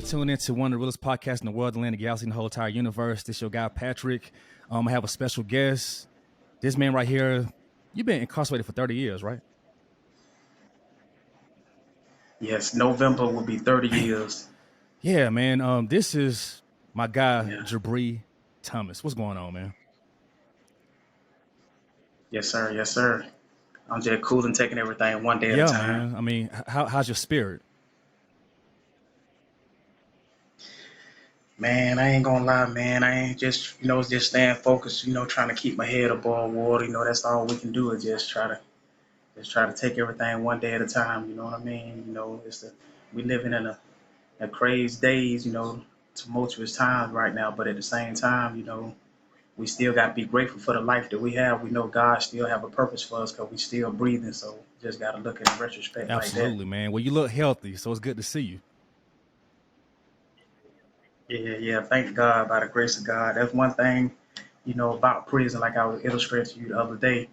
tuned into one of the realest podcasts in the world, the land of galaxy, and the whole entire universe. This your guy, Patrick. I have a special guest. This man right here, you've been incarcerated for 30 years, right? Yes, November will be 30 Man, years. yeah, man. This is my guy, Yeah. Jabree Thomas. What's going on, man? Yes, sir. Yes, sir. I'm just cool and taking everything one day at a Yeah, time. man. I mean, how's your spirit? Man, I ain't gonna lie, man. I ain't just staying focused, trying to keep my head above water. That's all we can do is just try to take everything one day at a time, you know what I mean? We living in a crazy days, tumultuous times right now, but at the same time, we still got to be grateful for the life that we have. We know God still have a purpose for us because we still breathing. So just got to look at it in retrospect like that. Absolutely, man. Well, you look healthy, so it's good to see you. Yeah, yeah. Thank God by the grace of God. That's one thing, about prison, like I was illustrating to you the other day.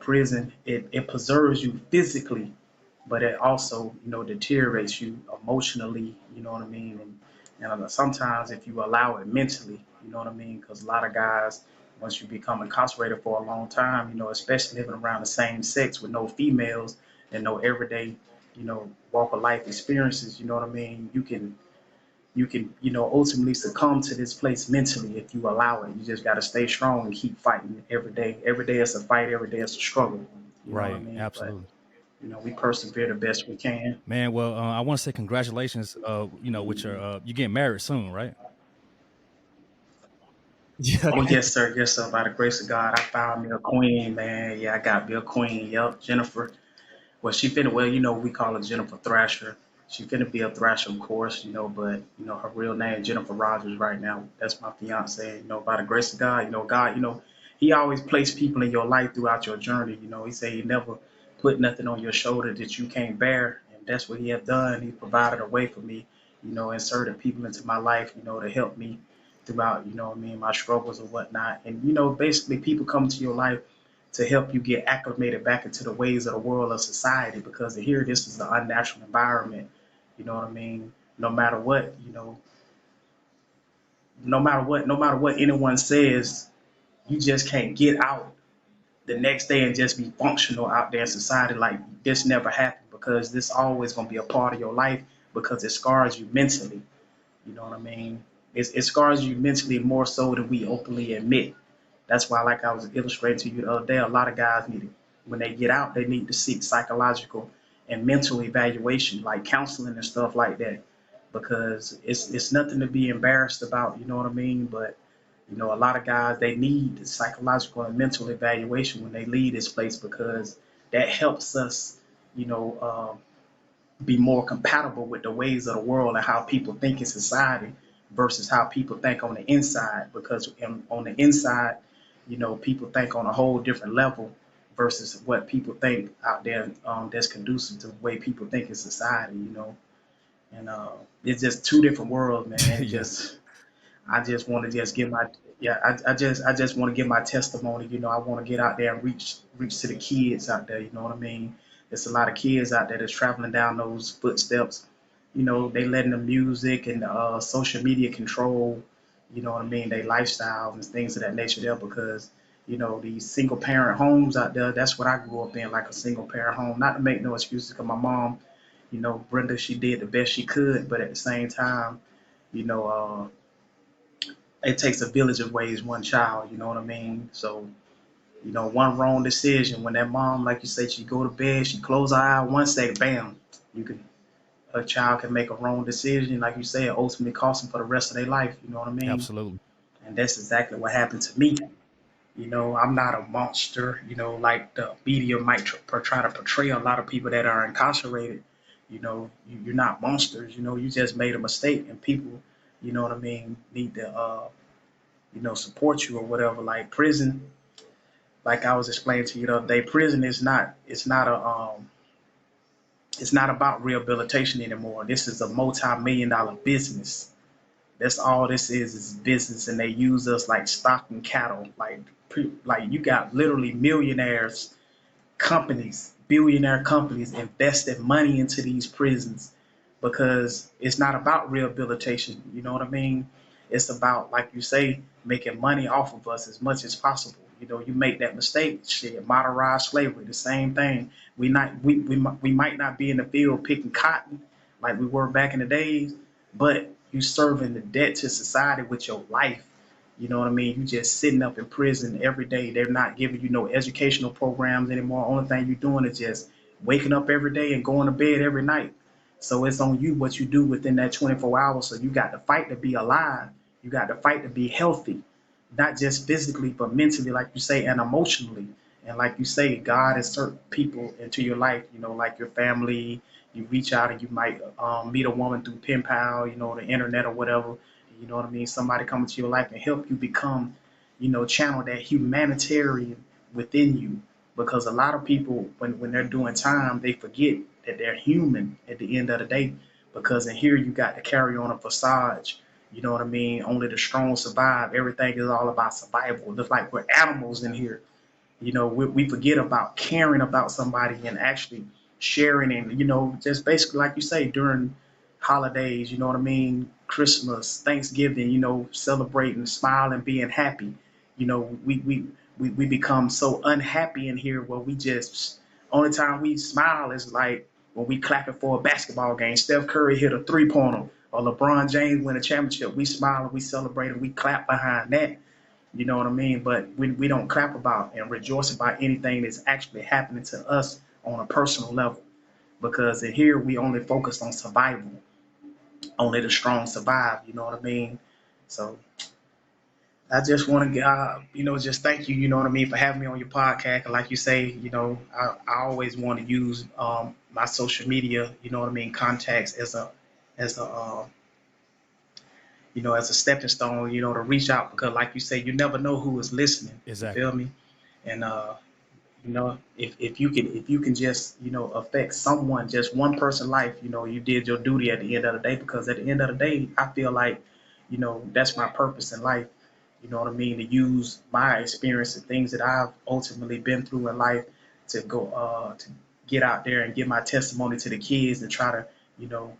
Prison, it preserves you physically, but it also, deteriorates you emotionally, you know what I mean? And sometimes if you allow it mentally, you know what I mean? Because a lot of guys, once you become incarcerated for a long time, especially living around the same sex with no females and no everyday, walk of life experiences, you know what I mean? You can, ultimately succumb to this place mentally if you allow it. You just got to stay strong and keep fighting every day. Every day it's a fight. Every day it's a struggle. You know what I Right, mean? But absolutely. we persevere the best we can. Man, well, I want to say congratulations. With your you getting married soon, right? Yeah. Oh yes sir. By the grace of God, I found me a queen, man. Yeah, I got me a queen. Yep, Jennifer. Well, she finna. Well, we call her Jennifer Thrasher. She finna be a Thrasher, of course, but her real name Jennifer Rogers right now. That's my fiance. By the grace of God, God, He always placed people in your life throughout your journey. He said He never put nothing on your shoulder that you can't bear, and that's what He have done. He provided a way for me, inserted people into my life, to help me throughout, what I mean, my struggles and whatnot. And basically, people come to your life to help you get acclimated back into the ways of the world of society because here this is an unnatural environment. You know what I mean? No matter what, no matter what anyone says, you just can't get out the next day and just be functional out there in society like this never happened because this always gonna be a part of your life because it scars you mentally. You know what I mean? It scars you mentally more so than we openly admit. That's why, like I was illustrating to you the other day, a lot of guys when they get out, they need to seek psychological and mental evaluation, like counseling and stuff like that, because it's nothing to be embarrassed about. You know what I mean? But a lot of guys they need psychological and mental evaluation when they leave this place because that helps us, you know, be more compatible with the ways of the world and how people think in society versus how people think on the inside. Because on the inside, people think on a whole different level versus what people think out there that's conducive to the way people think in society, And it's just two different worlds, man. Yeah. I just want to just give my yeah. I just want to give my testimony. I want to get out there and reach to the kids out there. You know what I mean? There's a lot of kids out there that's traveling down those footsteps. They letting the music and social media control. You know what I mean? Their lifestyles and things of that nature there because these single parent homes out there. That's what I grew up in, like a single parent home. Not to make no excuses, because my mom, Brenda, she did the best she could, but at the same time, you know. It takes a village of raise one child, you know what I mean? So, one wrong decision when that mom, like you said, she go to bed, she close her eye, one second, bam, you can a child can make a wrong decision, like you said, ultimately cost them for the rest of their life, you know what I mean? Absolutely. And that's exactly what happened to me. I'm not a monster, like the media might try to portray a lot of people that are incarcerated. You're not monsters, you just made a mistake and people, you know what I mean, need to support you or whatever. Like prison, like I was explaining to you the other day, prison it's not about rehabilitation anymore. This is a multi-million-dollar business. That's all this is business, and they use us like stock and cattle. Like you got literally millionaires, companies, billionaire companies investing money into these prisons because it's not about rehabilitation. You know what I mean? It's about, like you say, making money off of us as much as possible. You know, you make that mistake, shit, modernized slavery, the same thing. We might not be in the field picking cotton like we were back in the days, but you serving the debt to society with your life. You know what I mean? You just sitting up in prison every day. They're not giving you no educational programs anymore. Only thing you're doing is just waking up every day and going to bed every night. So it's on you what you do within that 24 hours. So you got to fight to be alive. You got to fight to be healthy, not just physically, but mentally, like you say, and emotionally. And like you say, God has certain people into your life, you know, like your family. You reach out and you might meet a woman through pen pal, you know, the internet or whatever. You know what I mean? Somebody come into your life and help you become, you know, channel that humanitarian within you. Because a lot of people, when they're doing time, they forget that they're human at the end of the day. Because in here, you got to carry on a facade. You know what I mean? Only the strong survive. Everything is all about survival. Just like we're animals in here. You know, we forget about caring about somebody and actually sharing and, you know, just basically, like you say, during holidays, you know what I mean? Christmas, Thanksgiving, you know, celebrating, smiling, being happy. You know, we become so unhappy in here where we just, only time we smile is like when we clapping for a basketball game. Steph Curry hit a 3-pointer or LeBron James win a championship. We smile and we celebrate and we clap behind that. You know what I mean? But we don't clap about and rejoice about anything that's actually happening to us on a personal level. Because in here, we only focus on survival. Only the strong survive. You know what I mean? So I just want to, you know, just thank you, you know what I mean, for having me on your podcast. And like you say, you know, I always want to use my social media, you know what I mean, contacts as a, you know, as a stepping stone, you know, to reach out because, like you say, you never know who is listening. You Exactly. feel me? And you know, if you can just, you know, affect someone, just one person's life, you know, you did your duty at the end of the day. Because at the end of the day, I feel like, you know, that's my purpose in life. You know what I mean? To use my experience and things that I've ultimately been through in life to go to get out there and give my testimony to the kids and try to, you know,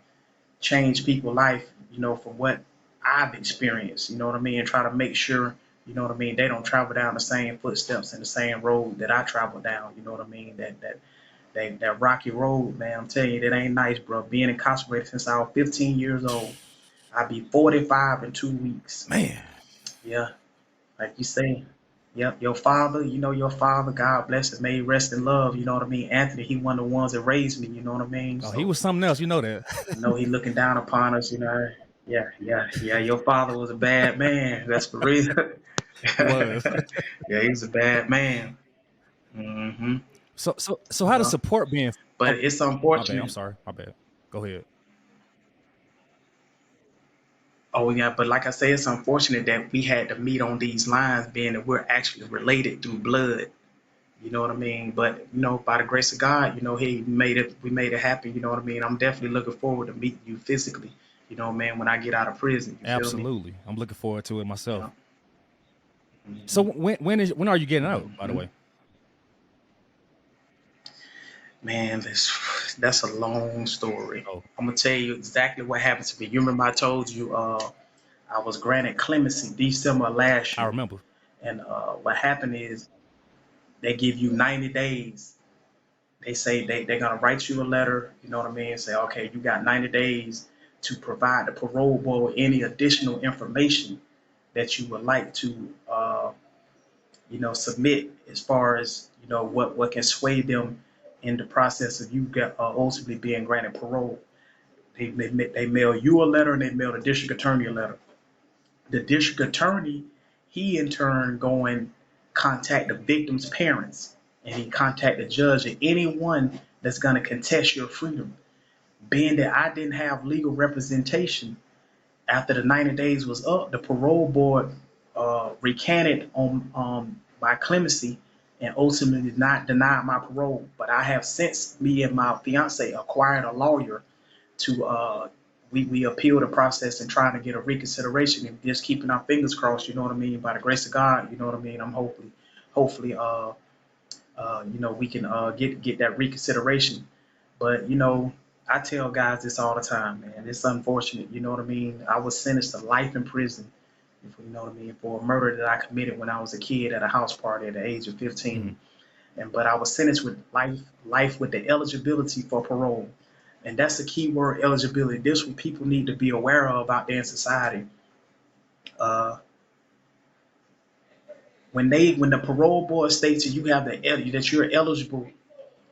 change people's life, you know, from what I've experienced, you know what I mean, and try to make sure, you know what I mean, they don't travel down the same footsteps and the same road that I travel down, you know what I mean, that rocky road, man, I'm telling you, that ain't nice, bro. Being incarcerated since I was 15 years old, I'll be 45 in 2 weeks. Man. Yeah, like you say, yep, your father, you know, your father, God bless him, may he rest in love, you know what I mean, Anthony, he one of the ones that raised me, you know what I mean, Oh, he so was something else. You know that. I know he looking down upon us, you know. Yeah, yeah, yeah. Your father was a bad man. That's for real. He was. Yeah, he was a bad man. Hmm. So how does Yeah. support being? But Oh, it's my bad. I'm unfortunate. sorry. My bad. Go ahead. Oh yeah, but like I say, it's unfortunate that we had to meet on these lines, being that we're actually related through blood. You know what I mean? But you know, by the grace of God, you know, He made it. We made it happen. You know what I mean? I'm definitely looking forward to meeting you physically. You know, man, when I get out of prison. You feel me? Absolutely. I'm looking forward to it myself. Yeah. So Hmm. when are you getting out? By the Hmm. way. Man, that's a long story. Oh, I'm gonna tell you exactly what happened to me. You remember I told you I was granted clemency December last I year, remember. and what happened is they give you 90 days. They say they're gonna write you a letter. You know what I mean? Say, okay, you got 90 days to provide the parole board with any additional information that you would like to, you know, submit as far as, you know, what can sway them in the process of you ultimately being granted parole. They mail you a letter and they mail the district attorney a letter. The district attorney, he in turn go and contact the victim's parents, and he contact the judge and anyone that's going to contest your freedom. Being that I didn't have legal representation, after the 90 days was up, the parole board recanted on my clemency and ultimately did not deny my parole. But I have since, me and my fiance acquired a lawyer to we appeal the process and trying to get a reconsideration and just keeping our fingers crossed, you know what I mean, by the grace of God, you know what I mean. I'm hopefully you know, we can get that reconsideration. But you know, I tell guys this all the time, man. It's unfortunate, you know what I mean? I was sentenced to life in prison, if you know what I mean, for a murder that I committed when I was a kid at a house party at the age of Mhm. 15. But I was sentenced with life with the eligibility for parole. And that's the key word, eligibility. This what people need to be aware of out there in society. Uh, when the parole board states that that you're eligible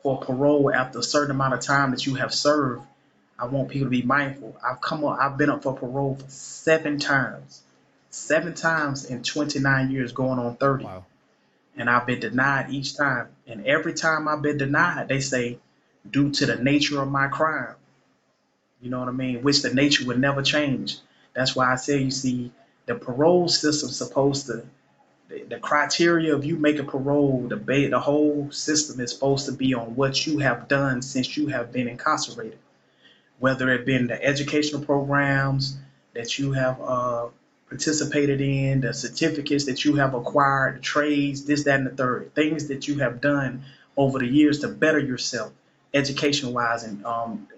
for parole after a certain amount of time that you have served, I want people to be mindful. I've been up for parole for 7 times. 7 times in 29 years, going on 30. Wow. And I've been denied each time. And every time I've been denied, they say, due to the nature of my crime. You know what I mean? Which the nature would never change. That's why I say, you see, the parole system's supposed to, the criteria of you making parole, the whole system is supposed to be on what you have done since you have been incarcerated, whether it been the educational programs that you have participated in, the certificates that you have acquired, the trades, this, that, and the third, things that you have done over the years to better yourself, education-wise, and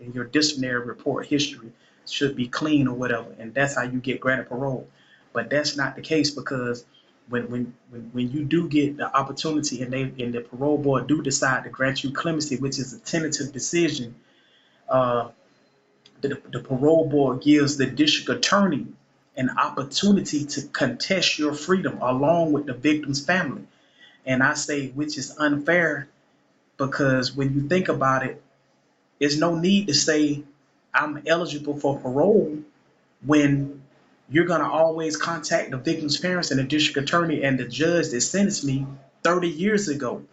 in your disciplinary report history should be clean or whatever, and that's how you get granted parole. But that's not the case, because when you do get the opportunity and the parole board do decide to grant you clemency, which is a tentative decision, uh, the parole board gives the district attorney an opportunity to contest your freedom along with the victim's family. And I say, which is unfair, because when you think about it, there's no need to say I'm eligible for parole when you're going to always contact the victim's parents and the district attorney and the judge that sentenced me 30 years ago.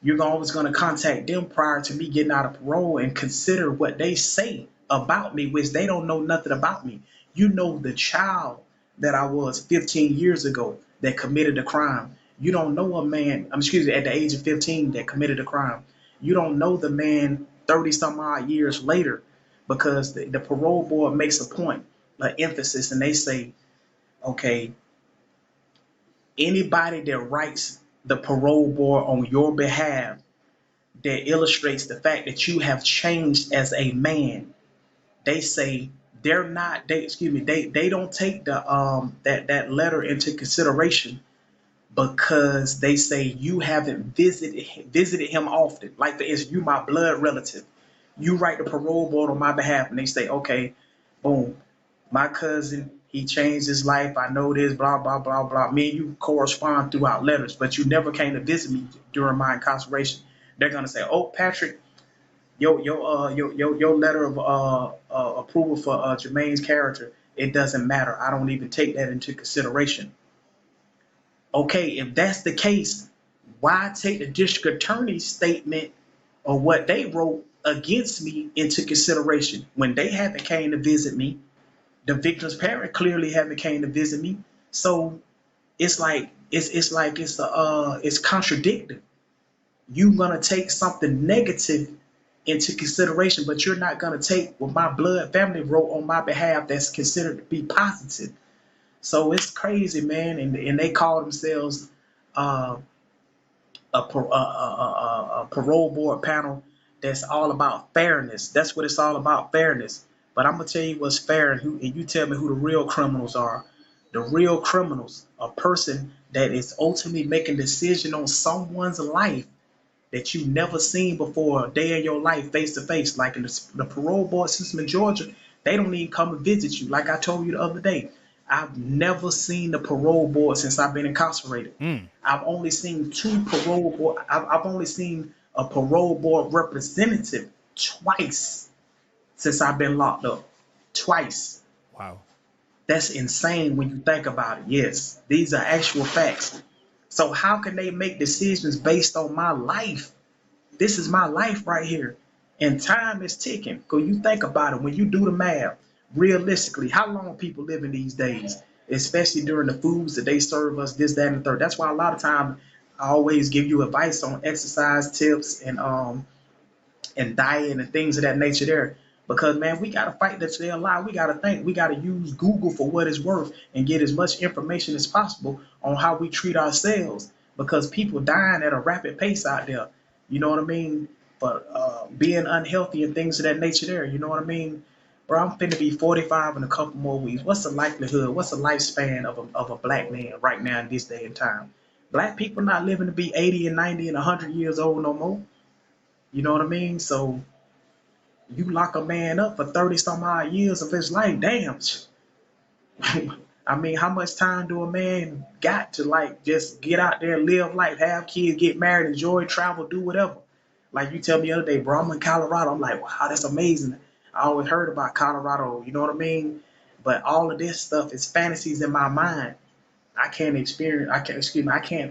You're always going to contact them prior to me getting out of parole and consider what they say about me, which they don't know nothing about me. You know the child that I was 15 years ago that committed a crime. You don't know a man, excuse me, at the age of 15 that committed a crime. You don't know the man 30 some odd years later, because the parole board makes a point, an emphasis, and they say, okay, anybody that writes the parole board on your behalf that illustrates the fact that you have changed as a man. They say they don't take the that letter into consideration, because they say you haven't visited him often. Like, for instance, you my blood relative. You write the parole board on my behalf, and they say, okay, boom, my cousin, he changed his life. I know this, blah, blah, blah, blah. Me and you correspond throughout letters, but you never came to visit me during my incarceration. They're gonna say, oh, Patrick, your letter of approval for Jermaine's character, it doesn't matter. I don't even take that into consideration. Okay, if that's the case, why take the district attorney's statement or what they wrote against me into consideration when they haven't came to visit me? The victim's parent clearly haven't came to visit me. So it's like it's contradicting. You're gonna take something negative into consideration, but you're not gonna take what my blood family wrote on my behalf that's considered to be positive. So it's crazy, man. And they call themselves uh, a parole board panel that's all about fairness. That's what it's all about, fairness. But I'm gonna tell you what's fair, and you tell me who the real criminals are. The real criminals, a person that is ultimately making a decision on someone's life that you never seen before a day in your life face to face. Like in the parole board system in Georgia, they don't even come and visit you. Like I told you the other day, I've never seen the parole board since I've been incarcerated. Mm. I've only seen two parole board. I've only seen a parole board representative twice since I've been locked up. Twice. Wow. That's insane when you think about it. Yes, these are actual facts. So how can they make decisions based on my life? This is my life right here. And time is ticking. Because you think about it, when you do the math, realistically, how long people living these days, especially during the foods that they serve us, this, that, and the third. That's why a lot of times I always give you advice on exercise tips and diet and things of that nature there. Because man, we gotta fight to stay alive. We gotta think. We gotta use Google for what it's worth and get as much information as possible on how we treat ourselves. Because people dying at a rapid pace out there. You know what I mean? being unhealthy and things of that nature there. You know what I mean? Bro, I'm finna be 45 in a couple more weeks. What's the likelihood? What's the lifespan of a black man right now in this day and time? Black people not living to be 80 and 90 and 100 years old no more. You know what I mean? So you lock a man up for 30 some odd years of his life. Damn. I mean, how much time do a man got to like just get out there, live life, have kids, get married, enjoy, travel, do whatever? Like you tell me the other day, bro, I'm in Colorado. I'm like, wow, that's amazing. I always heard about Colorado, you know what I mean? But all of this stuff is fantasies in my mind. I can't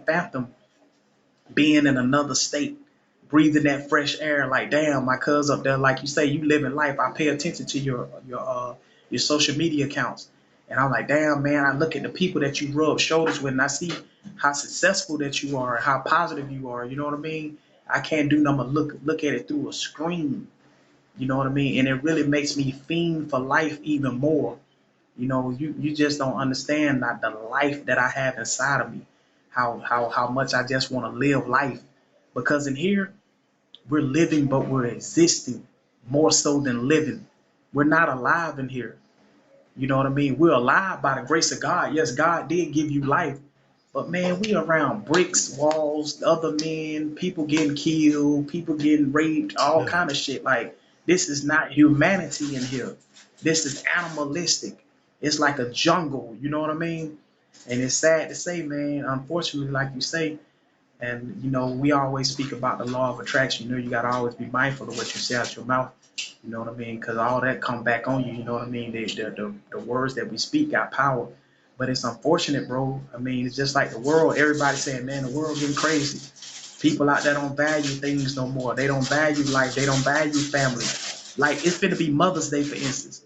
fathom being in another state, breathing that fresh air. Like, damn, my cuz up there, like you say, you living life. I pay attention to your social media accounts, and I'm like, damn, man. I look at the people that you rub shoulders with, and I see how successful that you are, and how positive you are. You know what I mean? I can't do nothing but look at it through a screen. You know what I mean? And it really makes me fiend for life even more. You know, you just don't understand that the life that I have inside of me, how much I just want to live life. Because in here, we're living, but we're existing more so than living. We're not alive in here. You know what I mean? We're alive by the grace of God. Yes, God did give you life. But man, we around bricks, walls, other men, people getting killed, people getting raped, all kind of shit. Like, this is not humanity in here. This is animalistic. It's like a jungle, you know what I mean? And it's sad to say, man, unfortunately, like you say, and you know, we always speak about the law of attraction. You know, you gotta always be mindful of what you say out your mouth. You know what I mean? Because all that come back on you. You know what I mean? The words that we speak got power. But it's unfortunate, bro. I mean, it's just like the world. Everybody saying, man, the world getting crazy. People out there don't value things no more. They don't value life. They don't value family. Like, it's gonna be Mother's Day, for instance.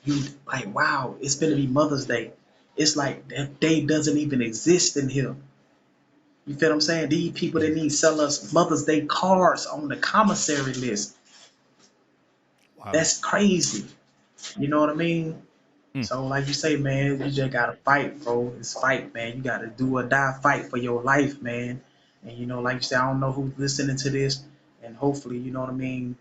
You like, wow, it's gonna be Mother's Day. It's like that day doesn't even exist in here. You feel what I'm saying? These people that need to sell us Mother's Day cards on the commissary list. Wow. That's crazy. You know what I mean? Mm. So like you say, man, you just gotta fight, bro. It's fight, man. You gotta do or die fight for your life, man. And you know, like you said, I don't know who's listening to this, and hopefully, you know what I mean,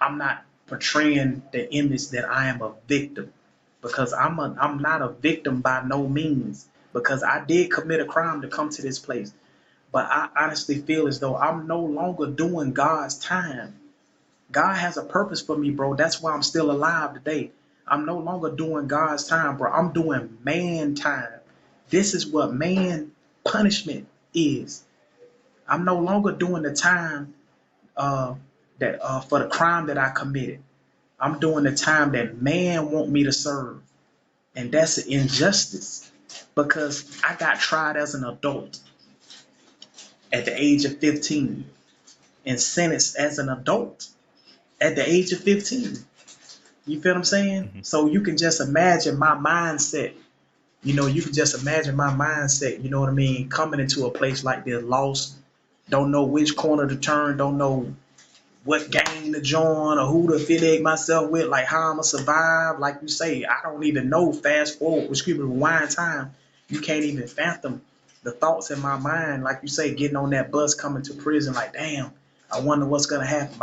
I'm not portraying the image that I am a victim, because I'm not a victim by no means, because I did commit a crime to come to this place. But I honestly feel as though I'm no longer doing God's time. God has a purpose for me, bro. That's why I'm still alive today. I'm no longer doing God's time, bro. I'm doing man time. This is what man punishment is. I'm no longer doing the time that for the crime that I committed. I'm doing the time that man want me to serve, and that's an injustice, because I got tried as an adult at the age of 15 and sentenced as an adult at the age of 15. You feel what I'm saying? Mm-hmm. So you can just imagine my mindset. You know, you can just imagine my mindset, you know what I mean, coming into a place like this, lost, don't know which corner to turn, don't know what gang to join or who to affiliate myself with, like how I'm going to survive. Like you say, I don't even know. Fast forward, excuse me, rewind time. You can't even fathom the thoughts in my mind. Like you say, getting on that bus coming to prison, like, damn, I wonder what's going to happen.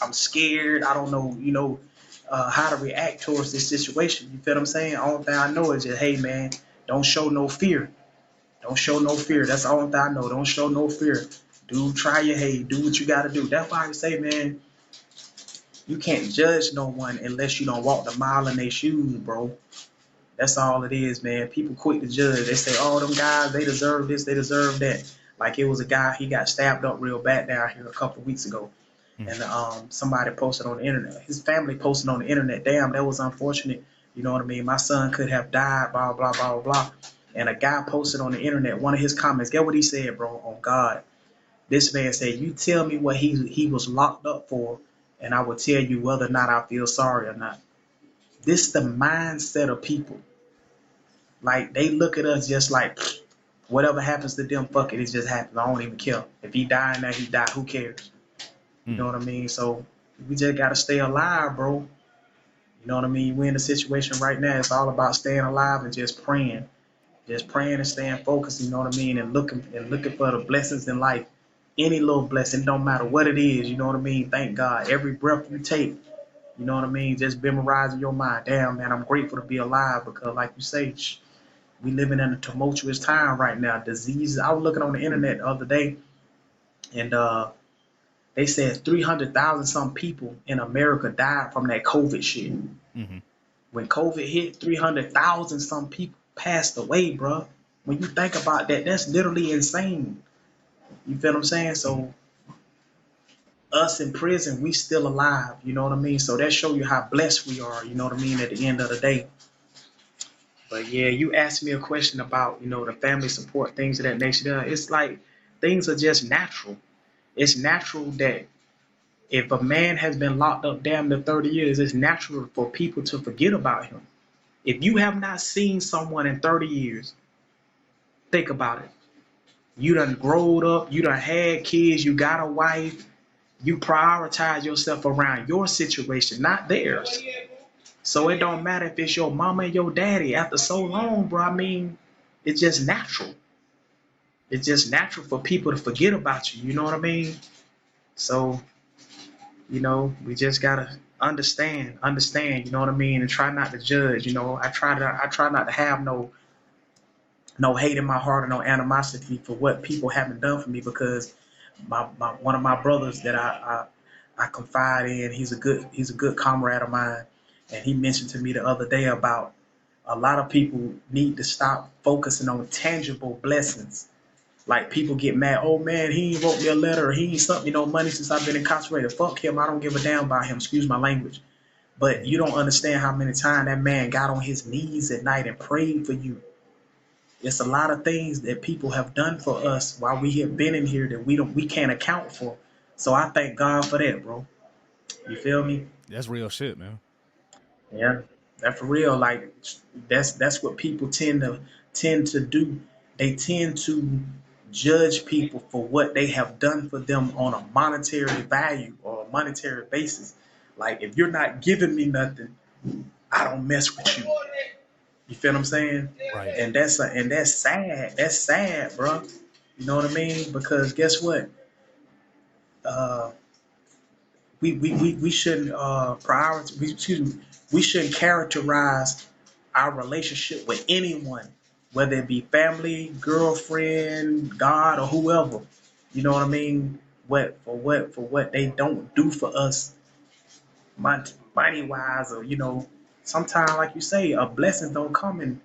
I'm scared. I don't know, you know, how to react towards this situation. You feel what I'm saying? The only thing I know is just, hey, man, don't show no fear. Don't show no fear. That's the only thing I know. Don't show no fear. Do try your hey, do what you got to do. That's why I say, man, you can't judge no one unless you don't walk the mile in their shoes, bro. That's all it is, man. People quick to judge. They say, oh, them guys, they deserve this, they deserve that. Like, it was a guy, he got stabbed up real bad down here a couple of weeks ago. And somebody posted on the internet. His family posted on the internet, damn, that was unfortunate. You know what I mean? My son could have died, blah, blah, blah, blah, blah. And a guy posted on the internet, one of his comments, get what he said, bro, on God. This man said, you tell me what he was locked up for, and I will tell you whether or not I feel sorry or not. This is the mindset of people. Like, they look at us just like, whatever happens to them, fuck it, it just happens. I don't even care. If he die now, he die. Who cares? You know what I mean? So we just got to stay alive, bro. You know what I mean? We're in a situation right now. It's all about staying alive and just praying. Just praying and staying focused, you know what I mean? And looking for the blessings in life. Any little blessing, don't matter what it is, you know what I mean? Thank God. Every breath you take, you know what I mean? Just memorize in your mind. Damn, man, I'm grateful to be alive because, like you say, we living in a tumultuous time right now. Diseases. I was looking on the internet the other day, and they said 300,000 some people in America died from that COVID shit. Mm-hmm. When COVID hit, 300,000 some people passed away, bro. When you think about that, that's literally insane. You feel what I'm saying? Mm-hmm. So us in prison, we still alive. You know what I mean? So that show you how blessed we are. You know what I mean? At the end of the day. But yeah, you asked me a question about the family support, things of that nature. It's like things are just natural. It's natural that if a man has been locked up damn near 30 years, it's natural for people to forget about him. If you have not seen someone in 30 years, think about it. You done growed up, you done had kids, you got a wife, you prioritize yourself around your situation, not theirs. So it don't matter if it's your mama and your daddy. After so long, bro, I mean, it's just natural. It's just natural for people to forget about you. You know what I mean? So, we just gotta understand, you know what I mean, and try not to judge. I try not to have no hate in my heart or no animosity for what people haven't done for me because my one of my brothers that I confide in, he's a good comrade of mine, and he mentioned to me the other day about a lot of people need to stop focusing on tangible blessings. Like people get mad, oh man, he ain't wrote me a letter, or he ain't sent me no money since I've been incarcerated. Fuck him, I don't give a damn about him. Excuse my language. But you don't understand how many times that man got on his knees at night and prayed for you. It's a lot of things that people have done for us while we have been in here that we can't account for. So I thank God for that, bro. You feel me? That's real shit, man. Yeah, that for real. Like that's what people tend to do. They tend to judge people for what they have done for them on a monetary value or a monetary basis. Like if you're not giving me nothing, I don't mess with you. You feel what I'm saying? Right. And that's sad. That's sad, bro. You know what I mean? Because guess what? Uh, we shouldn't prioritize. Excuse me. We shouldn't characterize our relationship with anyone, whether it be family, girlfriend, God, or whoever. You know what I mean? What they don't do for us, money wise, or sometimes like you say, a blessing don't come in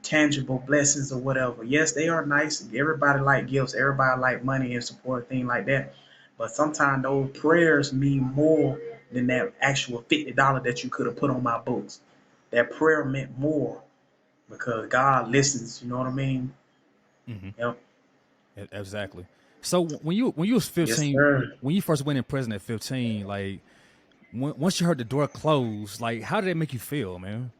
tangible blessings or whatever. Yes, they are nice. Everybody like gifts. Everybody like money and support, thing like that. But sometimes those prayers mean more than that actual $50 that you could have put on my books. That prayer meant more because God listens. You know what I mean? Mm-hmm. Yep. Exactly. So when you was Yes, 15, sir. when you first went in prison at 15, like once you heard the door close, like how did that make you feel, man?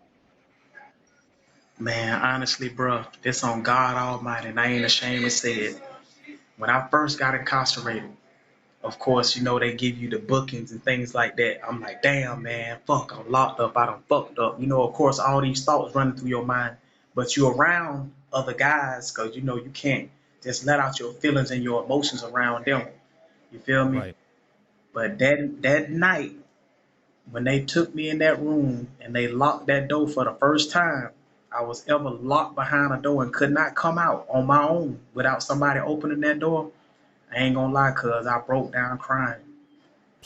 Man, honestly, bro, this on God Almighty, and I ain't ashamed to say it. When I first got incarcerated, of course, they give you the bookings and things like that. I'm like, damn, man, fuck, I'm locked up. I done fucked up. Of course, all these thoughts running through your mind. But you're around other guys because, you can't just let out your feelings and your emotions around them. You feel me? Right. But that night, when they took me in that room and they locked that door for the first time, I was ever locked behind a door and could not come out on my own without somebody opening that door. I ain't gonna lie, cuz I broke down crying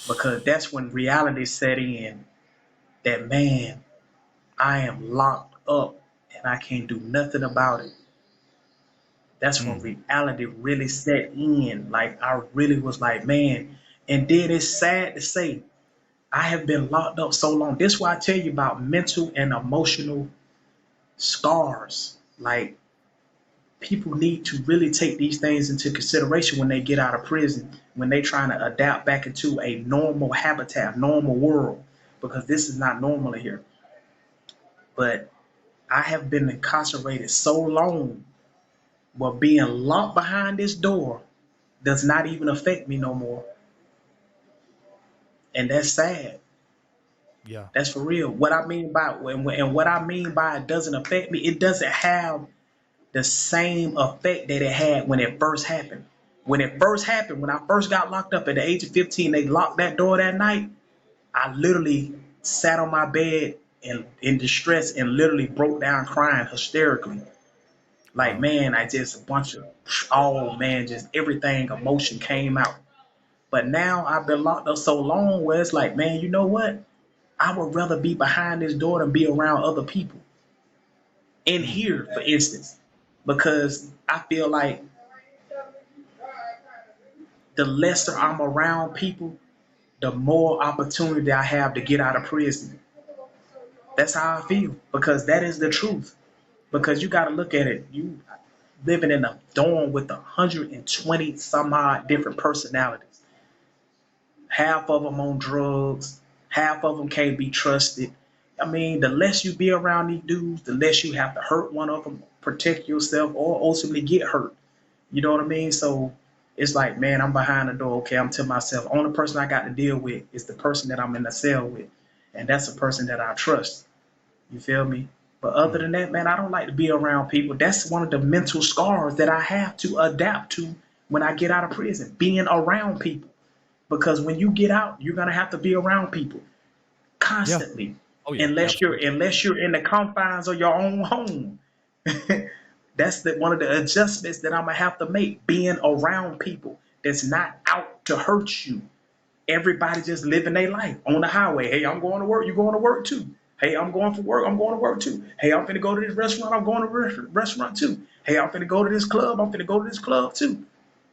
because that's when reality set in that, man, I am locked up and I can't do nothing about it. That's when Mm. reality really set in. Like I really was like, man. And then it's sad to say, I have been locked up so long. This is why I tell you about mental and emotional scars. Like people need to really take these things into consideration when they get out of prison, when they trying to adapt back into a normal habitat, normal world, because this is not normal here. But I have been incarcerated so long, but being locked behind this door does not even affect me no more. And that's sad. Yeah. That's for real. What I mean by and what I mean by it doesn't affect me, it doesn't have the same effect that it had when it first happened. When it first happened, when I first got locked up at the age of 15, they locked that door that night. I literally sat on my bed in distress and literally broke down crying hysterically. Like, Wow. man, I just a bunch of, oh man, just everything, emotion came out. But now I've been locked up so long where it's like, man, you know what? I would rather be behind this door than be around other people. In Mm. here, for instance, because I feel like the lesser I'm around people, the more opportunity I have to get out of prison. That's how I feel because that is the truth. Because you got to look at it. You living in a dorm with 120 some odd different personalities. Half of them on drugs. Half of them can't be trusted. I mean, the less you be around these dudes, the less you have to hurt one of them, protect yourself, or ultimately get hurt. You know what I mean? So it's like, man, I'm behind the door. Okay, I'm to myself. Only person I got to deal with is the person that I'm in the cell with, and that's a person that I trust. You feel me? But other Mm. than that, man, I don't like to be around people. That's one of the mental scars that I have to adapt to when I get out of prison, being around people. Because when you get out, you're gonna have to be around people Yeah. constantly, Oh yeah. unless you're Absolutely. unless you're in the confines of your own home. That's one of the adjustments that I'm gonna have to make, being around people that's not out to hurt you. Everybody just living their life on the highway. Hey, I'm going to work. You going to work too? Hey, I'm going for work. I'm going to work too. Hey, I'm finna go to this restaurant. I'm going to restaurant too. Hey, I'm finna go to this club. I'm finna go to this club too.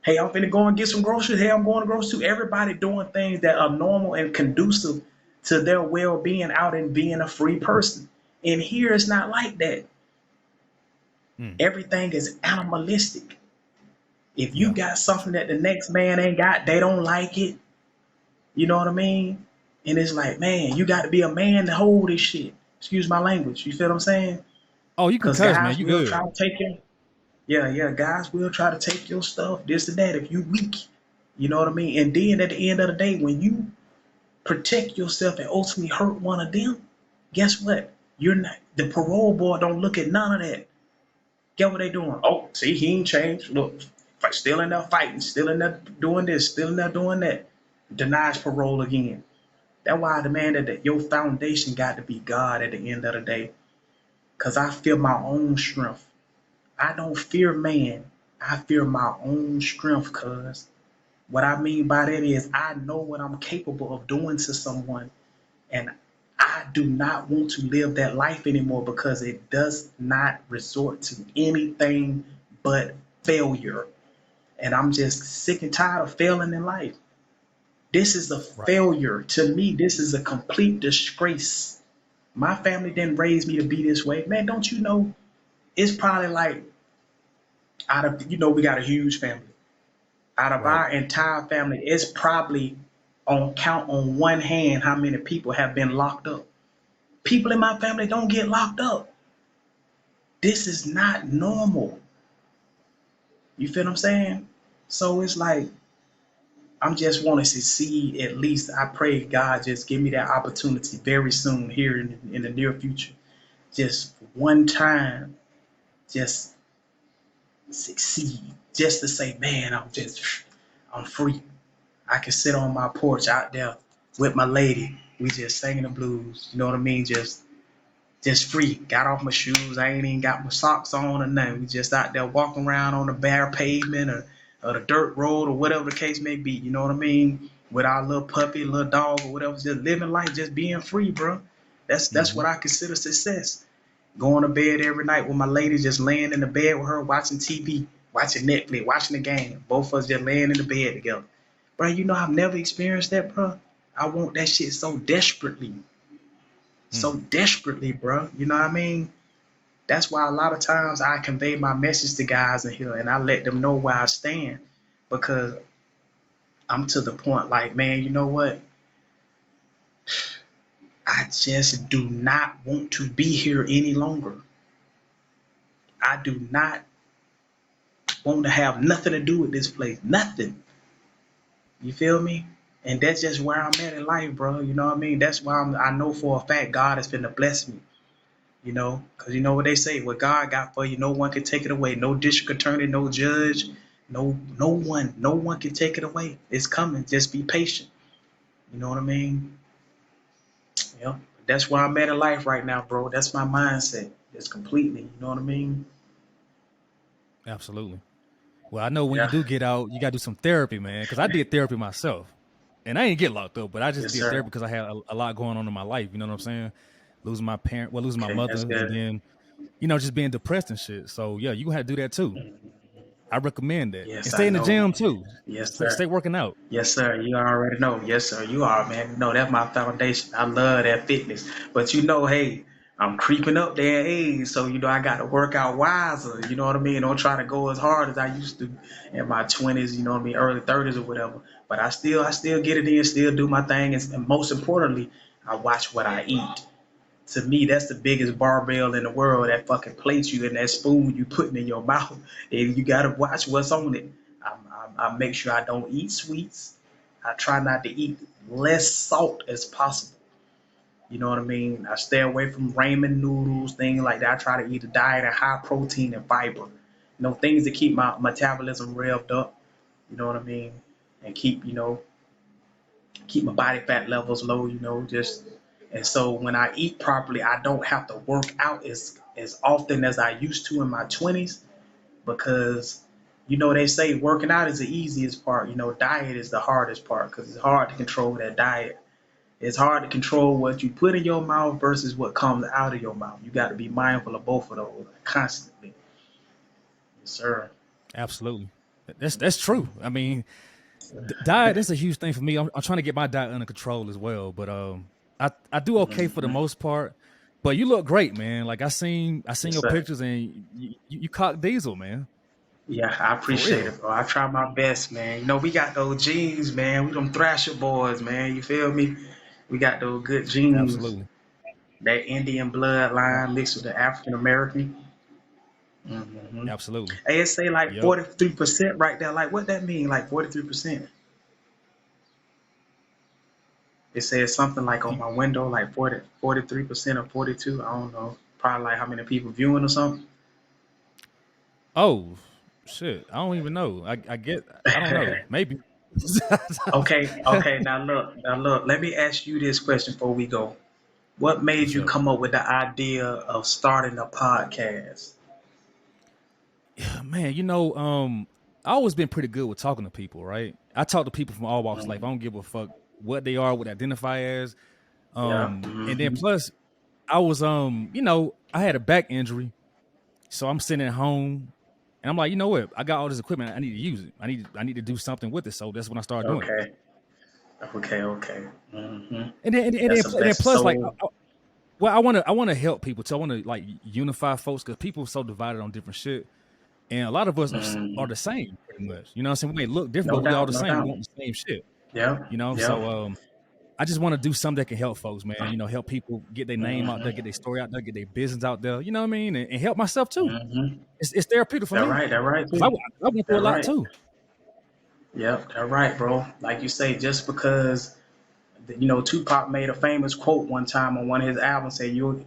Hey, I'm finna go and get some groceries. Hey, I'm going to groceries too. Everybody doing things that are normal and conducive to their well-being out and being a free person. And here it's not like that. Mm. Everything is animalistic. If you Yeah. got For sure. something that the next man ain't got, they don't like it. You know what I mean? And it's like, man, you got to be a man to hold this shit. Excuse my language. You feel what I'm saying? Oh, you can Because cuss, man. guys You will try good. to take your, yeah, yeah, guys will try to take your stuff, this and that, if you weak. You know what I mean? And then at the end of the day, when you protect yourself and ultimately hurt one of them, guess what? You're not, the parole board don't look at none of that. Get what they doing? Oh, see, he ain't changed. Look, still in there fighting, still in there doing this, still in there doing that. Denies parole again. That's why I demanded that your foundation got to be God at the end of the day. Because I fear my own strength. I don't fear man. I fear my own strength, cuz. What I mean by that is I know what I'm capable of doing to someone. And I do not want to live that life anymore because it does not resort to anything but failure. And I'm just sick and tired of failing in life. This is a Right. failure. To me, this is a complete disgrace. My family didn't raise me to be this way. Man, don't you know? It's probably like out of, we got a huge family. Out of Right. our entire family, it's probably on count on one hand how many people have been locked up. People in my family don't get locked up. This is not normal. You feel what I'm saying? So it's like I'm just wanting to succeed at least. I pray God just give me that opportunity very soon here in the near future. Just one time, just succeed. Just to say, man, I'm free. I can sit on my porch out there with my lady. We just singing the blues. You know what I mean? Just free. Got off my shoes. I ain't even got my socks on or nothing. We just out there walking around on the bare pavement or the dirt road or whatever the case may be. You know what I mean? With our little puppy, little dog or whatever. Just living life, just being free, bro. That's Mm-hmm. what I consider success. Going to bed every night with my lady, just laying in the bed with her, watching TV, watching Netflix, watching the game. Both of us just laying in the bed together. Bro, I've never experienced that, bro. I want that shit so desperately. So Mm. desperately, bro. You know what I mean? That's why a lot of times I convey my message to guys in here and I let them know where I stand because I'm to the point like, man, you know what? I just do not want to be here any longer. I do not want to have nothing to do with this place. Nothing. You feel me? And that's just where I'm at in life, bro. You know what I mean? That's why I know for a fact God has been to bless me. Because you know what they say, what God got for you, no one can take it away. No district attorney, no judge, No one can take it away. It's coming. Just be patient. You know what I mean? Yeah. That's where I'm at in life right now, bro. That's my mindset. It's completely. You know what I mean? Absolutely. Well, I know when you Yeah. do get out, you got to do some therapy, man. Because I did therapy myself, and I didn't get locked up, but I just Yes, did sir. therapy because I had a lot going on in my life. You know what I'm saying? Losing my parent, well, losing my Okay, mother, that's and good. then just being depressed and shit. So yeah, you gonna have to do that too. I recommend that, and Yes, stay I in the know. gym too. Yes, Stay sir. working out. Yes, sir. You already know. Yes, sir. You are, man. No, that's my foundation. I love that fitness. But hey, I'm creeping up there in age, so I got to work out wiser. You know what I mean? Don't try to go as hard as I used to in my 20s. You know what I mean? Early 30s or whatever. But I still get it in, still do my thing, and most importantly, I watch what I eat. To me, that's the biggest barbell in the world. That fucking plate you and that spoon you putting in your mouth, and you gotta watch what's on it. I make sure I don't eat sweets. I try not to eat less salt as possible. You know what I mean? I stay away from ramen noodles, things like that. I try to eat a diet of high protein and fiber. Things that keep my metabolism revved up. You know what I mean? And keep my body fat levels low, just and so when I eat properly, I don't have to work out as often as I used to in my 20s because they say working out is the easiest part. Diet is the hardest part because it's hard to control that diet. It's hard to control what you put in your mouth versus what comes out of your mouth. You got to be mindful of both of those constantly. Yes, sir. Absolutely, that's true. I mean, diet that's a huge thing for me. I'm trying to get my diet under control as well, but I do okay for the Mhm. most part. But you look great, man. Like I seen Yes, your sir. pictures, and you cock diesel, man, Yeah, I for appreciate real. it, bro. I try my best, man. We got those genes, man. We them Thrasher boys, man. You feel me? We got those good genes. Absolutely. That Indian Yep. bloodline mixed with the African American. Absolutely. Hey, it say like Yep. 43% right there. Like, what that mean? Like 43%? It says something like on You- my window, like 43% or 42. I don't know. Probably like how many people viewing or something. Oh shit! I don't even know. I get. I don't know. Maybe. Okay. Now look. Let me ask you this question before we go. What For made you sure. come up with the idea of starting a podcast? Yeah, man, I always been pretty good with talking to people, right? I talk to people from all walks of life. I don't give a fuck what they are, what they identify as. Yeah. And then plus I was I had a back injury. So I'm sitting at home and I'm like, you know what? I got all this equipment. I need to use it. I need to do something with it. So that's when I started doing it. Okay. Okay. hmm And then that's plus like so. well, I want to help people too. I want to like unify folks because people are so divided on different shit. And a lot of us are mhm. the same, pretty much. You know what I'm saying? We may look different, No but we all doubt. the No same. We doubt. want the same shit. Yeah. So Yeah. I just want to do something that can help folks, man. Help people get their name out there, hmm get their story out there, get their business out there. You know what I mean? And help myself too. hmm It's therapeutic for That me right. That right because too. I went through That a lot right. too. Yep. That right, bro. Like you say, just because Tupac made a famous quote one time on one of his albums, said you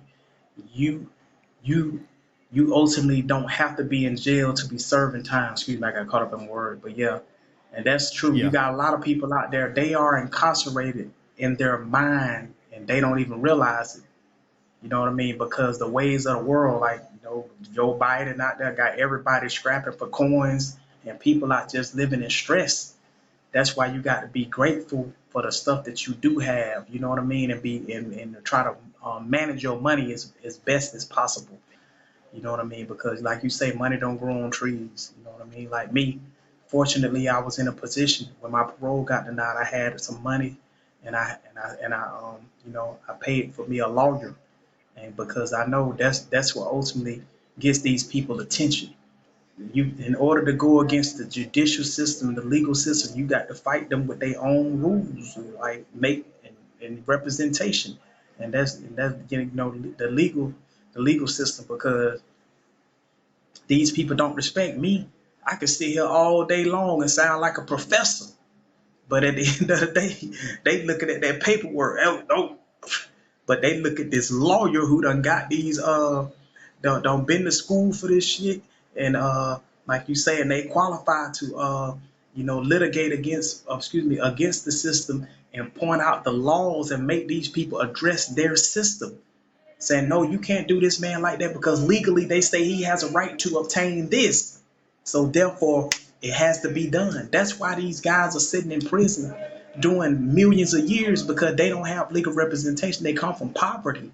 you you ultimately don't have to be in jail to be serving time. Excuse me, I got caught up in a word, but yeah, and that's true. You Yeah, got a lot of people out there; they are incarcerated in their mind, and they don't even realize it. You know what I mean? Because the ways of the world, like Joe Biden out there got everybody scrapping for coins, and people are just living in stress. That's why you got to be grateful for the stuff that you do have. You know what I mean? And try to manage your money as best as possible. You know what I mean? Because like you say, money don't grow on trees. You know what I mean? Like me, fortunately, I was in a position when my parole got denied. I had some money, and I paid for me a lawyer, and because I know that's what ultimately gets these people attention. In order to go against the judicial system, the legal system, you got to fight them with their own rules, like make and representation, and that's the legal system because these people don't respect me. I can sit here all day long and sound like a professor, but at the end of the day, they looking at that paperwork. Oh, no. But they look at this lawyer who done got these done been to school for this shit and like you say, and they qualify to litigate against the system and point out the laws and make these people address their system, saying no, you can't do this man like that because legally they say he has a right to obtain this, so therefore it has to be done. That's why these guys are sitting in prison doing millions of years, because they don't have legal representation. They come from poverty.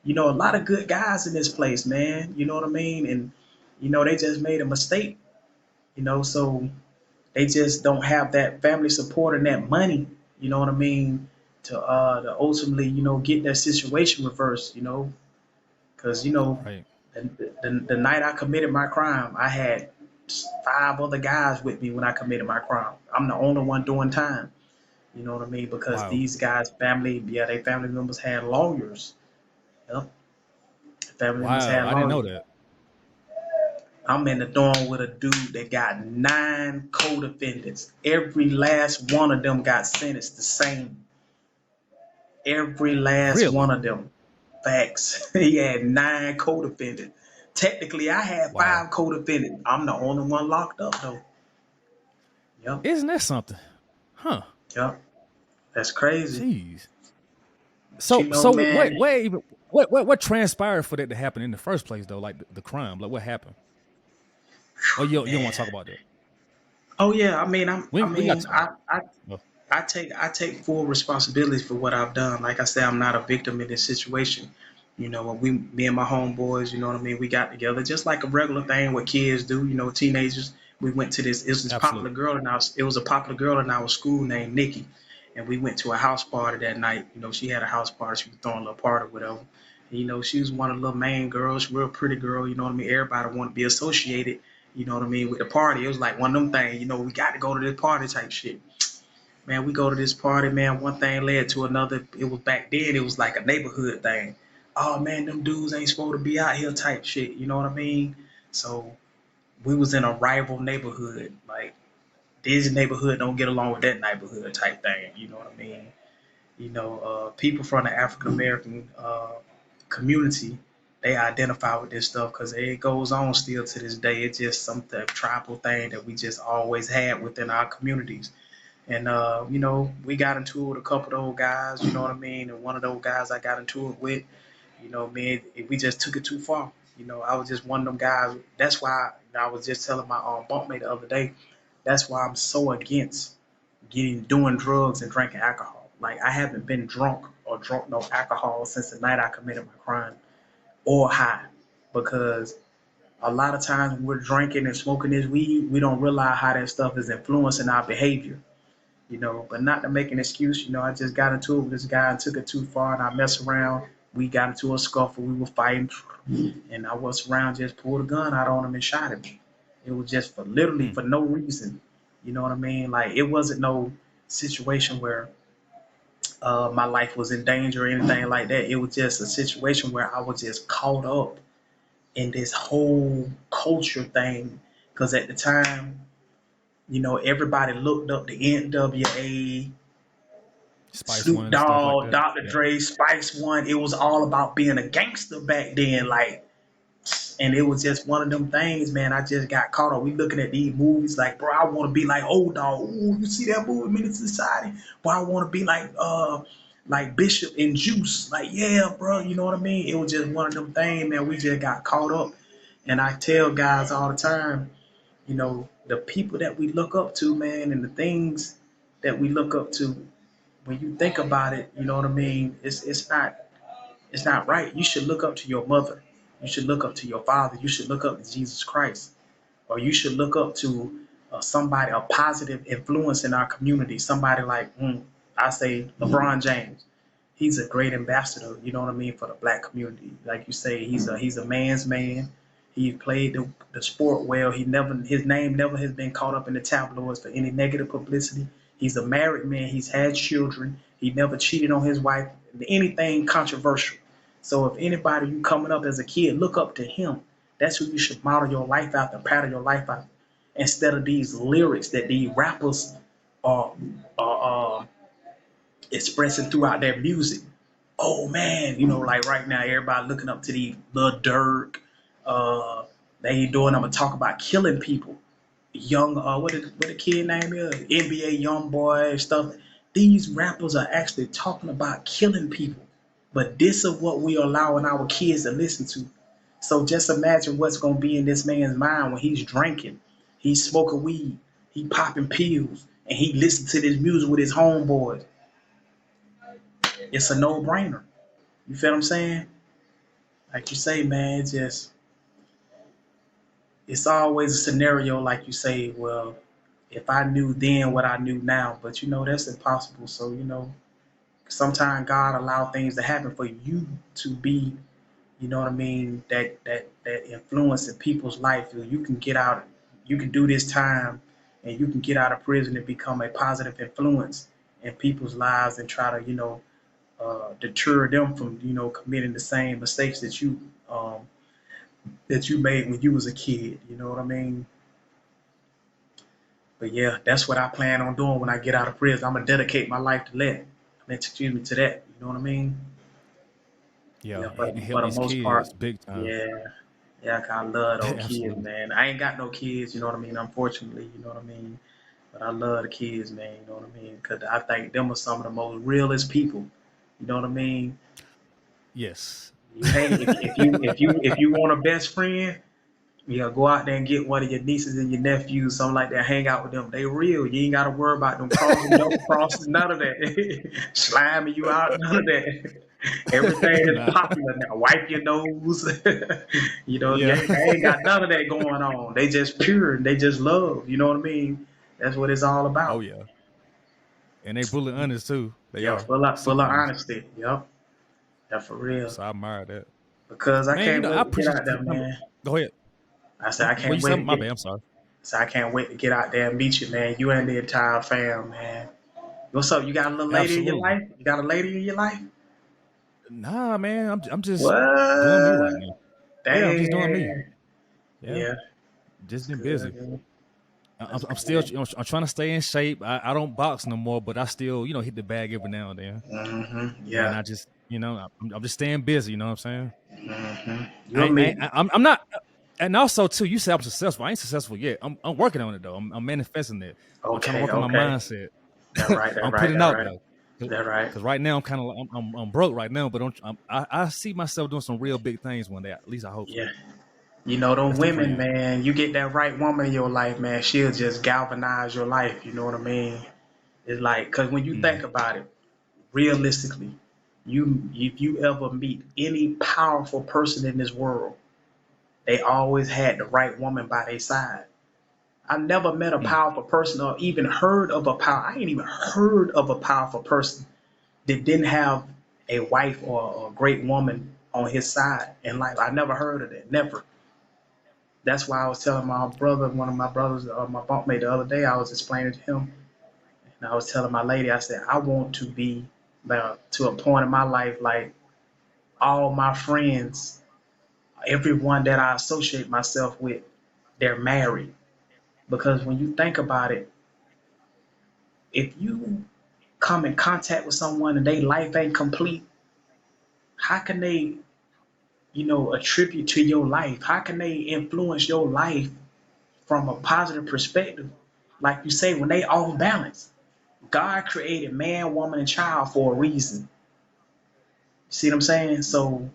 A lot of good guys in this place, man. You know what I mean? And they just made a mistake. So they just don't have that family support and that money. You know what I mean? To ultimately, get their situation reversed. Because Right. the night I committed my crime, I had 5 other guys with me when I committed my crime. I'm the only one doing time. You know what I mean? Because Wow. these guys' family, yeah, their family members had lawyers. Yep, family members Wow. had I didn't know lawyers. that. I'm in the dorm with a dude that got 9 co-defendants. Every last one of them got sentenced the same. Every last one Really? of them. Facts. He had 9 co-defendants. Technically, I had Wow. 5 co-defendants. I'm the only one locked up though. Yep. Isn't that something? Huh. Yep. That's crazy. Jeez. But So man. what transpired for that to happen in the first place though? Like the crime, like what happened? Oh, you don't want to talk Man. about that. Oh yeah. I mean, I'm. I We got mean, to. I No, I take full responsibility for what I've done. Like I said, I'm not a victim in this situation. When me and my homeboys, you know what I mean, we got together just like a regular thing what kids do. Teenagers. We went to this. It was this popular absolutely. girl in our. It was a popular girl in our school named Nikki, and we went to a house party that night. She had a house party. She was throwing a little party or whatever. And, she was one of the little main girls, real pretty girl. You know what I mean. Everybody wanted to be associated. You know what I mean, with the party. It was like one of them things. We got to go to this party type shit. Man, we go to this party, man. One thing led to another. It was back then, it was like a neighborhood thing. Oh man, them dudes ain't supposed to be out here type shit. You know what I mean? So we was in a rival neighborhood. Like this neighborhood don't get along with that neighborhood type thing. You know what I mean? People from the African American community, they identify with this stuff because it goes on still to this day. It's just some tribal thing that we just always had within our communities. And we got into it with a couple of those guys, you know what I mean? And one of those guys I got into it with, man, we just took it too far. I was just one of them guys. That's why I was just telling my bunkmate the other day. That's why I'm so against doing drugs and drinking alcohol. Like I haven't been drunk or drunk no alcohol since the night I committed my crime, or high, because a lot of times when we're drinking and smoking this weed, we don't realize how that stuff is influencing our behavior. But not to make an excuse. I just got into it with this guy and took it too far, and I messed around. We got into a scuffle. We were fighting, and I was around, just pulled a gun out on him and shot him. It was just for literally Hmm. for no reason. You know what I mean? Like it wasn't no situation where my life was in danger or anything like that. It was just a situation where I was just caught up in this whole culture thing. Because at the time, everybody looked up the NWA, Spice Snoop One and stuff like Dogg, that. Dr. Yeah. Dre, Spice One. It was all about being a gangster back then. Like, and it was just one of them things, man. I just got caught up. We looking at these movies like, bro, I want to be like Old Dog. Ooh, you see that movie, Menace to Society? Boy, I want to be like Bishop and Juice. Like, yeah, bro, you know what I mean? It was just one of them things, man. We just got caught up. And I tell guys all the time, the people that we look up to, man, and the things that we look up to, when you think about it, you know what I mean? It's not right. You should look up to your mother. You should look up to your father. You should look up to Jesus Christ, or you should look up to somebody, a positive influence in our community. Somebody like, I say, LeBron James. He's a great ambassador. You know what I mean, for the black community. Like you say, he's a man's man. He played the sport well. His name never has been caught up in the tabloids for any negative publicity. He's a married man. He's had children. He never cheated on his wife. Anything controversial. So if anybody you coming up as a kid, look up to him. That's who you should model your life after, pattern your life after, instead of these lyrics that these rappers are expressing throughout their music. Oh man, like right now, everybody looking up to the Lil Durk, uh, They doing them and talk about killing people. Young, what the kid name is? NBA young boy and stuff. These rappers are actually talking about killing people. But this is what we are allowing our kids to listen to. So just imagine what's gonna be in this man's mind when he's drinking, he's smoking weed, he popping pills, and he listens to this music with his homeboys. It's a no-brainer. You feel what I'm saying? Like you say, man, it's always a scenario like you say, well, if I knew then what I knew now, but that's impossible. So, sometimes God allow things to happen for you to be, what I mean, that influence in people's life. You can get out, you can do this time and you can get out of prison and become a positive influence in people's lives and try to, deter them from, committing the same mistakes that you made when you was a kid. You know what I mean? But yeah, that's what I plan on doing when I get out of prison. I'm gonna dedicate my life to that. Excuse me, to that. You know what I mean? Yeah, Yeah, and for help the these most part, kids big time. yeah, yeah, I love those kids, Absolutely. man. I ain't got no kids, you know what I mean? Unfortunately, you know what I mean? But I love the kids, man. You know what I mean? Because I think them are some of the most realest people. You know what I mean? Yes. You hang if you want a best friend, go out there and get one of your nieces and your nephews, something like that. Hang out with them. They real. You ain't got to worry about them crossing, double crossing, none of that. Sliming you out, none of that. Everything is Nah. popular now. Wipe your nose. Yeah. They ain't got none of that going on. They just pure and they just love. You know what I mean? That's what it's all Oh about. yeah. And they bully honest too. They Yeah, are full super of honest. honesty. Yep. Yeah, for real. So I admire that. Because I Man, can't I wait to get appreciate out you there, coming. man. Go ahead. I said I What can't you wait said? to My get bad. I'm sorry. So I can't wait to get out there and meet you, man. You and the entire fam, man. What's up? You got a little lady in your Absolutely. life? You got a lady in your life? Nah, man. I'm just doing me right What? now. Yeah, I'm just doing me. Dang. Yeah, Yeah, just that's been good, busy. man. I'm, That's I'm still good. I'm trying to stay in shape. I don't box no more, but I still hit the bag every now and then. And Yeah. I just I'm just staying busy. You know what I'm saying? You and me. I'm not. And also too, you say I'm successful. I ain't successful yet. I'm working on it though. I'm manifesting it. I'm trying to Okay, work on my okay. mindset. That right, that I'm right, putting that out right. though, That right. because right now I'm kind of I'm broke right now, but I see myself doing some real big things one day. At least I hope so. Yeah. Them That's the women, plan. man, you get that right woman in your life, man, she'll just galvanize your life. You know what I mean? It's like, because when you Mm. think about it, realistically, if you ever meet any powerful person in this world, they always had the right woman by their side. I never met a Mm. powerful person or even heard of a power. I ain't even heard of a powerful person that didn't have a wife or a great woman on his side in life. I never heard of that. Never. That's why I was telling my brother, one of my brothers, my bunkmate the other day. I was explaining to him, and I was telling my lady, I said, I want to be to a point in my life like all my friends, everyone that I associate myself with, they're married. Because when you think about it, if you come in contact with someone and their life ain't complete, how can they, attribute to your life? How can they influence your life from a positive perspective? Like you say, when they off balance, God created man, woman, and child for a reason. See what I'm saying? So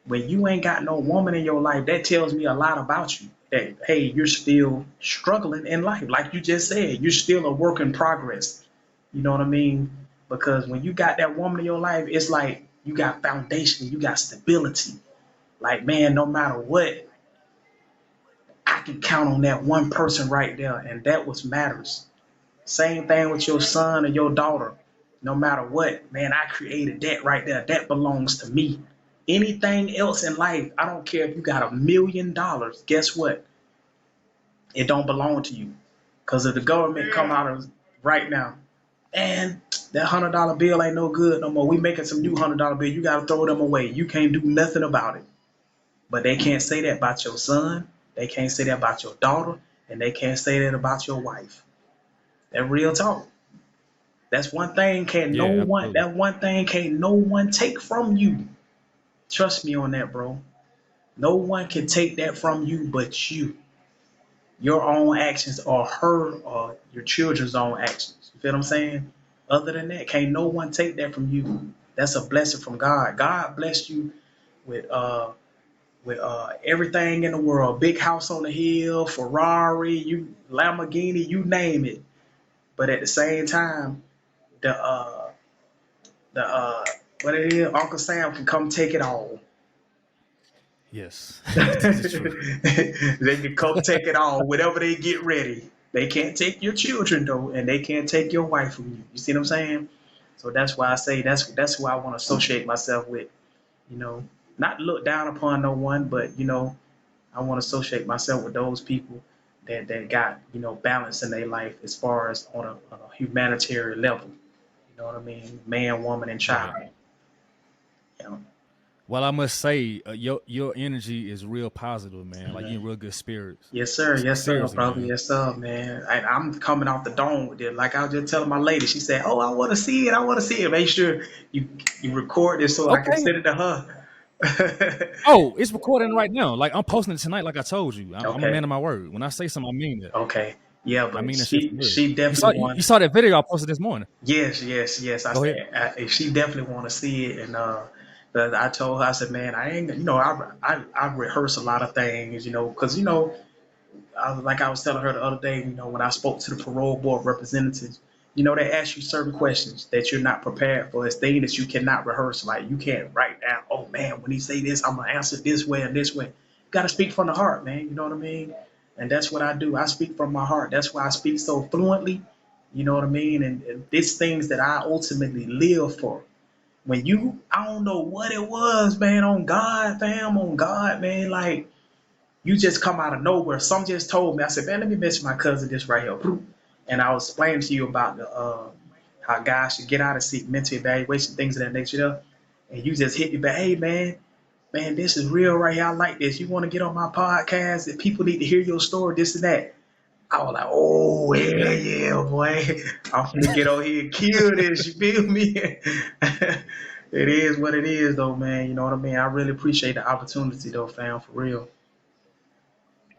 when you ain't got no woman in your life, that tells me a lot about you. That hey, you're still struggling in life. Like you just said, you're still a work in progress. You know what I mean? Because when you got that woman in your life, it's like you got foundation, you got stability. Like, man, no matter what, I can count on that one person right there, and that what matters. Same thing with your son or your daughter. No matter what, man, I created that right there. That belongs to me. Anything else in life, I don't care if you got $1 million. Guess what? It don't belong to you. Because if the government come out of right now, and that $100 bill ain't no good no more. We making some new $100 bill. You got to throw them away. You can't do nothing about it. But they can't say that about your son. They can't say that about your daughter, and they can't say that about your wife. That real talk. That's one thing can no Yeah, one. absolutely. That one thing can't no one take from you. Trust me on that, bro. No one can take that from you but you. Your own actions or her or your children's own actions. You feel what I'm saying? Other than that, can't no one take that from you. That's a blessing from God. God blessed you with everything in the world. Big house on the hill, Ferrari, you Lamborghini, you name it. But at the same time, the the what it is, Uncle Sam can come take it all. Yes, this is true. They can come take it all whenever they get ready. They can't take your children though, and they can't take your wife from you. You see what I'm saying? So that's why I say that's who I want to associate myself with. You know, not look down upon no one, but I want to associate myself with those people that got balance in their life as far as on a humanitarian level. You know what I mean? Man, woman, and Right. child. You know? Well, I must say, your energy is real positive, man. Like you in real good spirits. Yes, sir. Yes, sir, Seriously, brother. man. Yes, sir, man. I'm coming off the dome with it. Like I was just telling my lady, she said, "Oh, I want to see it. I want to see it. Make sure you record this so I can Okay. send it to her." Oh, it's recording right now. Like I'm posting it tonight. Like I told you, I'm a Okay. man of my word. When I say something, I mean that. Okay. Yeah, I but mean that shit for she real. she You saw definitely you want. saw that video I posted this morning. Yes, yes, yes. I Go ahead. said she definitely want to see it, and but I told her, I said, man, I ain't. I rehearse a lot of things, because like I was telling her the other day, when I spoke to the parole board representatives, they ask you certain questions that you're not prepared for. It's things that you cannot rehearse. Like you can't write down, oh man, when he say this, I'm gonna answer this way and this way. You gotta speak from the heart, man. You know what I mean? And that's what I do. I speak from my heart. That's why I speak so fluently. You know what I mean? And these things that I ultimately live for. I don't know what it was, man, on God, fam, on God, man, like you just come out of nowhere. Some just told me. I said, man, let me mention my cousin this right here. And I was explaining to you about the how guys should get out and seek mental evaluation, things of that nature. And you just hit me back, hey man, this is real right here. I like this. You want to get on my podcast? If people need to hear your story, this and that. I was like, oh hell yeah, boy. I'm gonna get on here and kill this. You feel me? It is what it is though, man. You know what I mean? I really appreciate the opportunity though, fam, for real.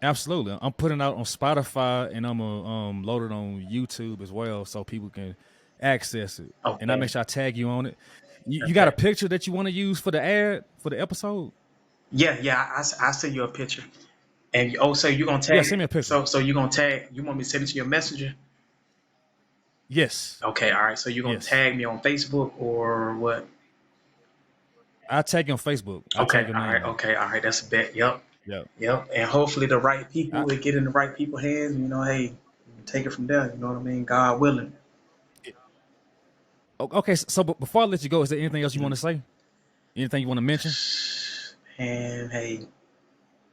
Absolutely. I'm putting it out on Spotify and I'm gonna load it on YouTube as well so people can access it. And I Okay. make sure I tag you on it. You got a Okay. picture that you want to use for the ad for the episode? Yeah, yeah. I send you a picture, and so you're gonna Yeah, tag send it. me a picture. So you're gonna tag. You want me to send it to your messenger? Yes. Okay, all right. So you're gonna Yes. tag me on Facebook or what? I'll tag you on Facebook. I'll tag Okay, your all right. name on it. Okay, all right. That's a bet. Yep, Yeah. yep. And hopefully the right people I, will get in the right people's hands. Hey, take it from there. You know what I mean? God willing. okay, so but before I let you go, is there anything else you want to say? Anything you want to mention? And hey,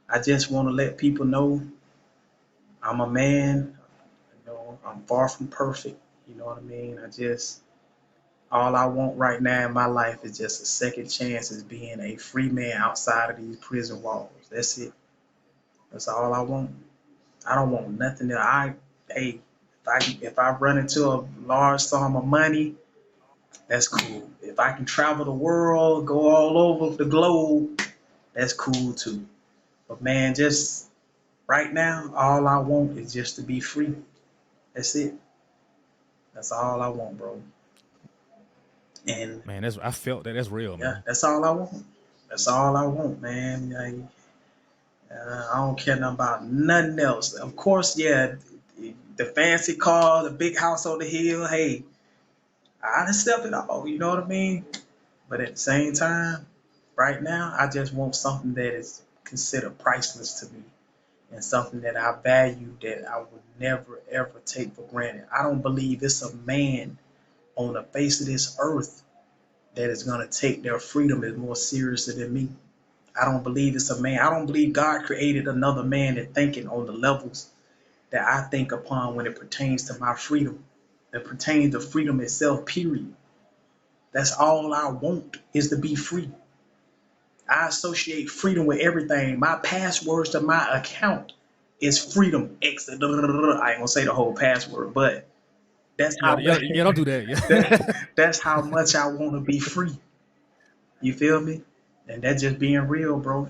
I just want to let people know I'm a man. I'm far from perfect. You know what I mean? All I want right now in my life is just a second chance as being a free man outside of these prison walls. That's it. That's all I want. I don't want nothing that hey, if I run into a large sum of money, that's cool. If I can travel the world, go all over the globe, that's cool too. But man, just right now, all I want is just to be free. That's it. That's all I want, bro. And Man, that's I felt that. That's real, yeah, man. that's all I want. That's all I want, man. I don't care nothing about nothing else. Of course, yeah, the fancy car, the big house on the hill. Hey, I accept it all. You know what I mean? But at the same time, right now, I just want something that is considered priceless to me and something that I value that I would never ever take for granted. I don't believe it's a man on the face of this earth that is gonna take their freedom as more seriously than me. I don't believe it's a man. I don't believe God created another man that thinking on the levels that I think upon when it pertains to my freedom. That pertains to freedom itself, period. That's all I want is to be free. I associate freedom with everything. My passwords to my account is freedom. X. I ain't gonna say the whole password, but that's Yeah, how yeah, yeah. Don't do that. that, Yeah. that's how much I want to be free. You feel me? And that's just being real, bro.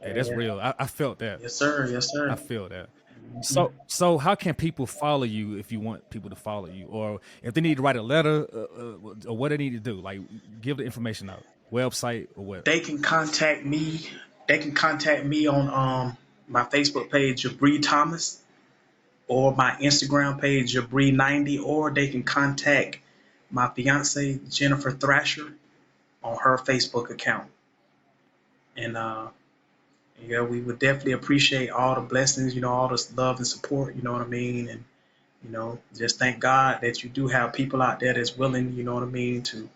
Hey, that's real. I felt that. Yes, sir. Yes, I sir. feel that. Mhm. So how can people follow you if you want people to follow you, or if they need to write a letter, or what they need to do? Like, give the information out, website or what? They can contact me. They can contact me on my Facebook page, Jabree Thomas, or my Instagram page, Jabree90, or they can contact my fiance, Jennifer Thrasher, on her Facebook account. And yeah, we would definitely appreciate all the blessings, all the love and support, you know what I mean? And, just thank God that you do have people out there that's willing, you know what I mean, to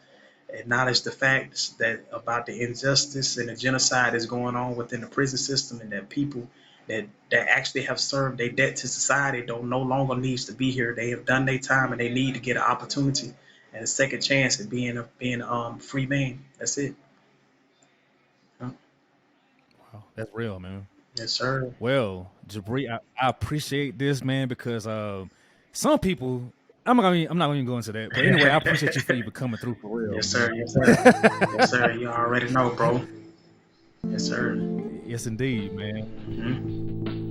acknowledge the facts that about the injustice and the genocide that's going on within the prison system, and that people that actually have served their debt to society don't no longer needs to be here. They have done their time and they need to get an opportunity and a second chance at being free man. That's it. Wow, that's real, man. Yes, sir. Well, Jabree, I appreciate this, man, because some people, I'm not going to go into that, but anyway, I appreciate you for even coming through for real, Yes, sir. man. Yes, sir. Yes, sir. You already know, bro. Yes, sir. Yes, indeed, man. Mhm.